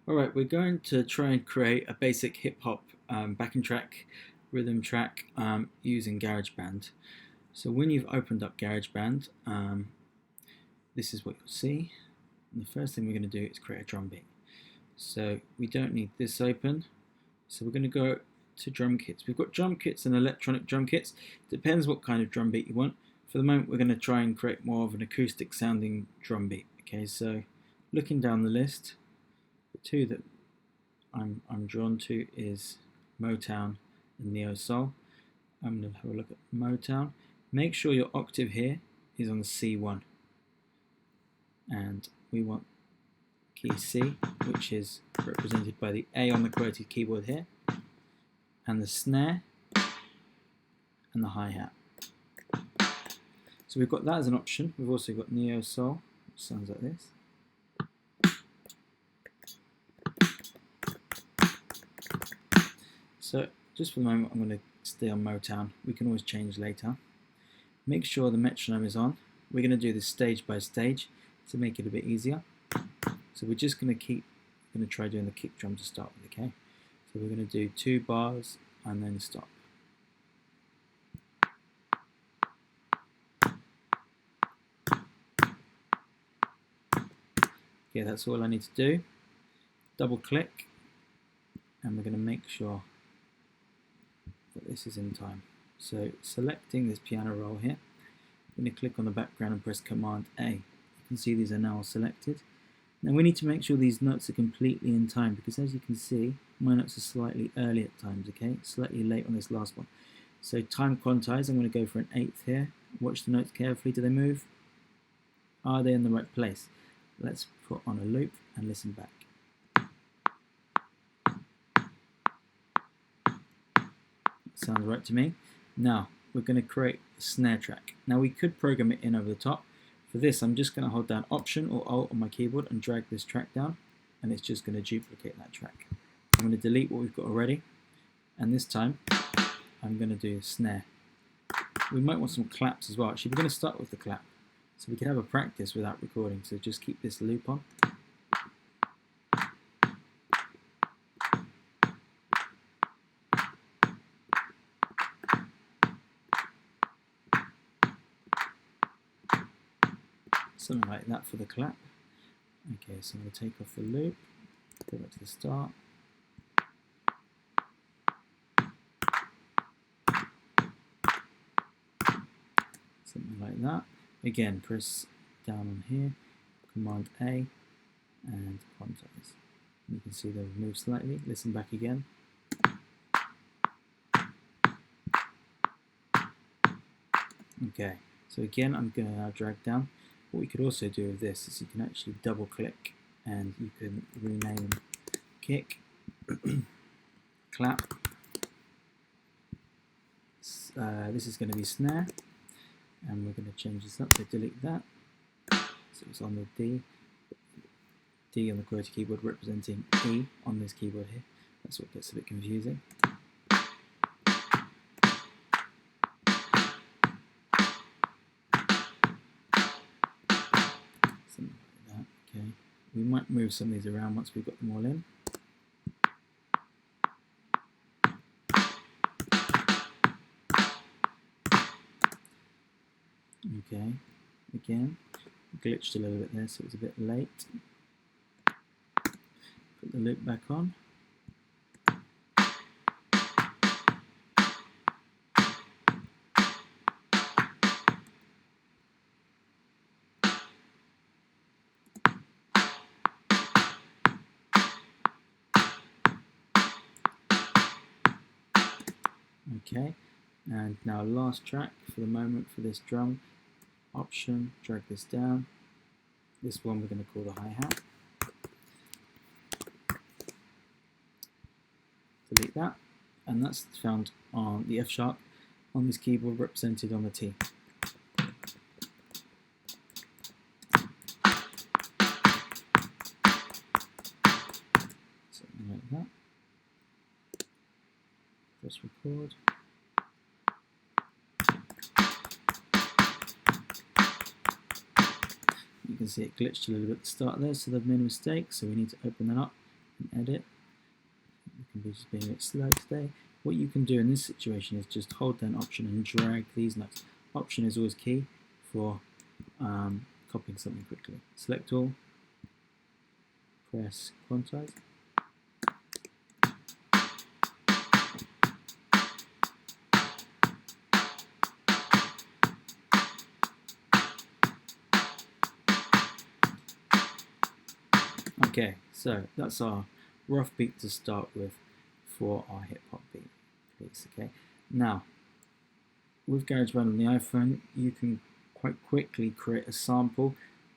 Alright, we're going to try and create a basic hip hop backing track, rhythm track using GarageBand. So when you've opened up GarageBand, this is what you'll see. And the first thing we're going to do is create a drum beat. So we don't need this open. So we're going to go to drum kits. We've got drum kits and electronic drum kits. Depends what kind of drum beat you want. For the moment, we're going to try and create more of an acoustic sounding drum beat. Okay, so looking down the list, the two that I'm drawn to is Motown and Neo Soul. I'm going to have a look at Motown. Make sure your octave here is on C1. And we want key C, which is represented by the A on the QWERTY keyboard here, and the snare and the hi-hat. So we've got that as an option. We've also got Neo Soul, which sounds like this. So just for the moment, I'm going to stay on Motown. We can always change later. Make sure the metronome is on. We're going to do this stage by stage to make it a bit easier. So we're just going to try doing the kick drum to start with, okay? So we're going to do 2 bars and then stop. Okay, that's all I need to do. Double click, and we're going to make sure that this is in time. So selecting this piano roll here, I'm going to click on the background and press Command A. You can see these are now selected. Now we need to make sure these notes are completely in time, because as you can see, my notes are slightly early at times, okay? Slightly late on this last one. So time quantize, I'm going to go for an 1/8 here. Watch the notes carefully. Do they move? Are they in the right place? Let's put on a loop and listen back. Sounds right to me. Now we're going to create a snare track. Now we could program it in over the top. For this, I'm just going to hold down Option or Alt on my keyboard and drag this track down, and it's just going to duplicate that track. I'm going to delete what we've got already, and this time I'm going to do snare. We might want some claps as well. Actually, we're going to start with the clap, so we can have a practice without recording. So just keep this loop on. Something like that for the clap. Okay, so I'm going to take off the loop, go back to the start. Something like that. Again, press down on here, Command A, and quantize. You can see they've moved slightly. Listen back again. Okay, so again, I'm going to now drag down. What we could also do with this is you can actually double click and you can rename kick, clap. This is going to be snare, and we're going to change this up, so delete that. So it's on the D on the QWERTY keyboard representing E on this keyboard here. That's what gets a bit confusing. Something like that. Okay. We might move some of these around once we've got them all in. Okay, again, glitched a little bit there, so it was a bit late. Put the loop back on. Okay, and now last track for the moment for this drum. Option, drag this down. This one we're going to call the hi-hat. Delete that, and that's found on the F sharp on this keyboard represented on the T. Something like that. Press record. You can see it glitched a little bit at the start there, so they've made a mistake, so we need to open that up Edit. You can be just being a bit slow today. What you can do in this situation is just hold down Option and drag these notes. Option is always key for copying something quickly. Select all, press quantize. Okay, so that's our rough beat to start with for our hip hop beat piece. Okay, now with GarageBand on the iPhone, you can quite quickly create a sample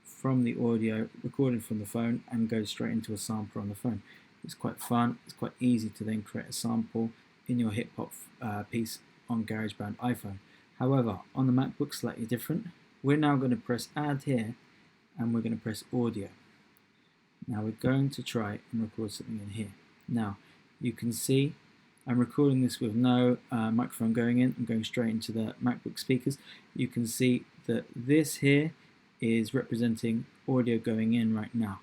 from the audio recorded from the phone and go straight into a sampler on the phone. It's quite fun. It's quite easy to then create a sample in your hip hop piece on GarageBand iPhone. However, on the MacBook, slightly different. We're now going to press Add here, and we're going to press Audio. Now we're going to try and record something in here. Now you can see I'm recording this with no microphone going in. I'm going straight into the MacBook speakers. You can see that this here is representing audio going in right now.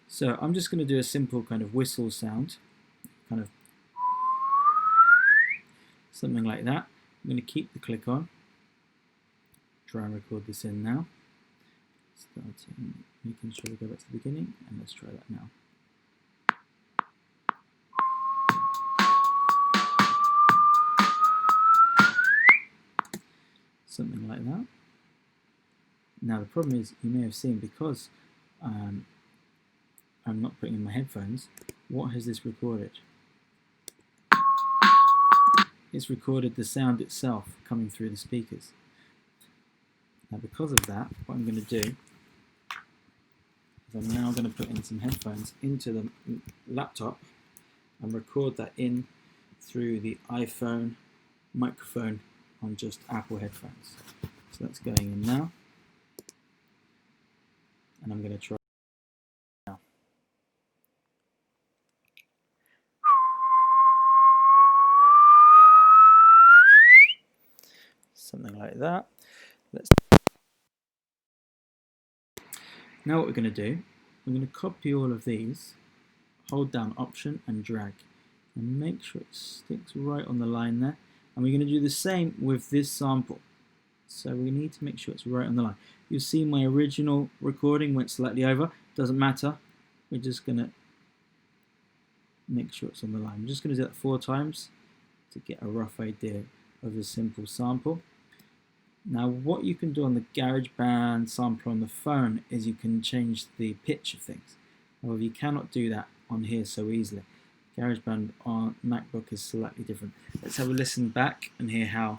So I'm just going to do a simple kind of whistle sound, kind of something like that. I'm going to keep the click on. Try and record this in now. Starting, making sure we go back to the beginning, and let's try that now. Something like that. Now the problem is, you may have seen, because I'm not putting in my headphones, what has this recorded? It's recorded the sound itself coming through the speakers. Now because of that, what I'm going to do is I'm now going to put in some headphones into the laptop and record that in through the iPhone microphone on just Apple headphones. So that's going in now, and I'm going to try now. Something like that. Now what we're going to do, we're going to copy all of these, hold down Option and drag, and make sure it sticks right on the line there. And we're going to do the same with this sample. So we need to make sure it's right on the line. You'll see my original recording went slightly over. Doesn't matter. We're just going to make sure it's on the line. I'm just going to do that 4 times to get a rough idea of a simple sample. Now what you can do on the GarageBand sampler on the phone is you can change the pitch of things. However, you cannot do that on here so easily. GarageBand on MacBook is slightly different. Let's have a listen back and hear how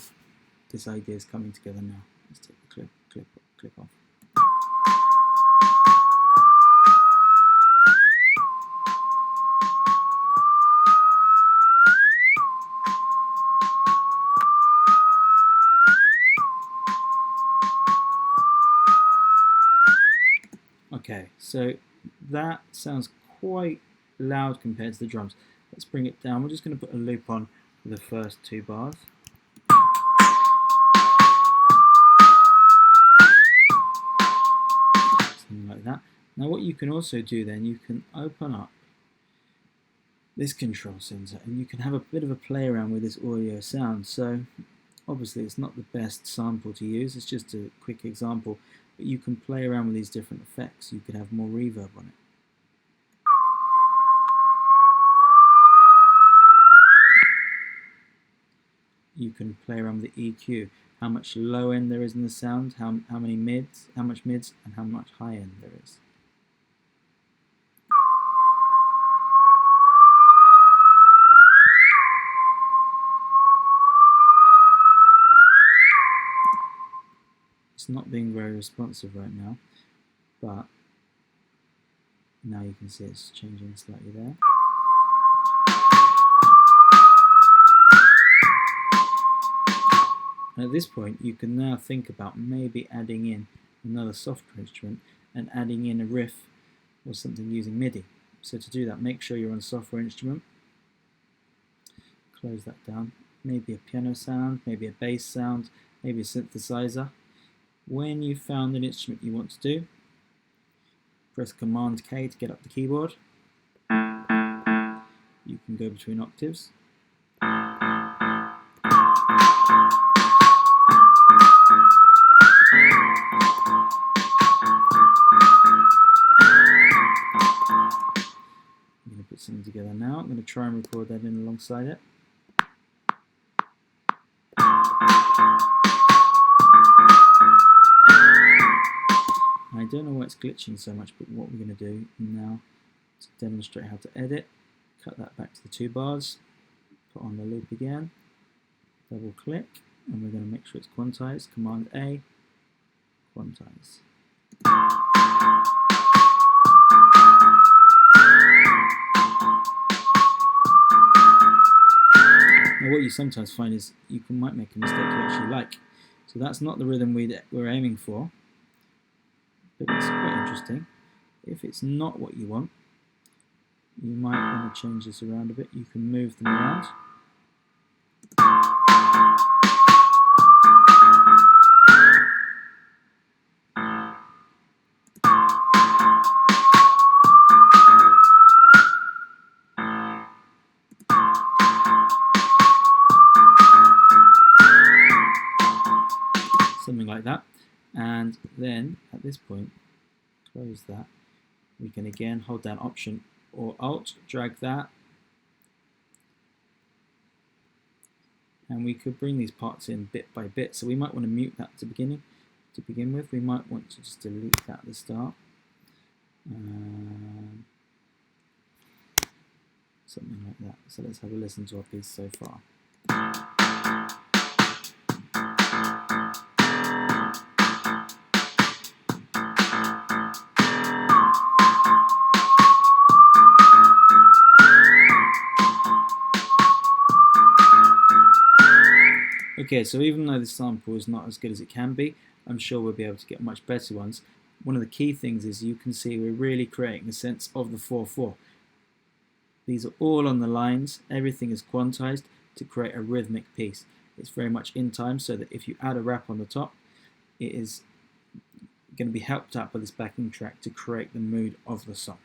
this idea is coming together now. Let's take the clip off. Okay, so that sounds quite loud compared to the drums. Let's bring it down. We're just going to put a loop on for the first 2 bars. Something like that. Now what you can also do then, you can open up this control center and you can have a bit of a play around with this audio sound. So obviously it's not the best sample to use, it's just a quick example, but you can play around with these different effects. You could have more reverb on it. You can play around with the EQ, how much low end there is in the sound, how much mids, and how much high end there is. It's not being very responsive right now, but now you can see it's changing slightly there. And at this point, you can now think about maybe adding in another software instrument and adding in a riff or something using MIDI. So to do that, make sure you're on software instrument. Close that down. Maybe a piano sound, maybe a bass sound, maybe a synthesizer. When you've found an instrument you want to do, press Command K to get up the keyboard. And can go between octaves. I'm going to put something together now. I'm going to try and record that in alongside it. I don't know why it's glitching so much, but what we're going to do now to demonstrate how to edit, cut that back to the 2 bars, put on the loop again, double click, and we're going to make sure it's quantized. Command A, quantize. Now what you sometimes find is you might make a mistake you actually like. So that's not the rhythm we're aiming for, but it's quite interesting. If it's not what you want, you might want to change this around a bit. You can move them around. Something like that. And then at this point, close that. We can again hold down Option or Alt, drag that, and we could bring these parts in bit by bit. So we might want to mute that to begin with. We might want to just delete that at the start. Something like that. So let's have a listen to our piece so far. Okay, so even though this sample is not as good as it can be, I'm sure we'll be able to get much better ones. One of the key things is you can see we're really creating a sense of the 4/4. These are all on the lines, everything is quantized to create a rhythmic piece. It's very much in time, so that if you add a rap on the top, it is going to be helped out by this backing track to create the mood of the song.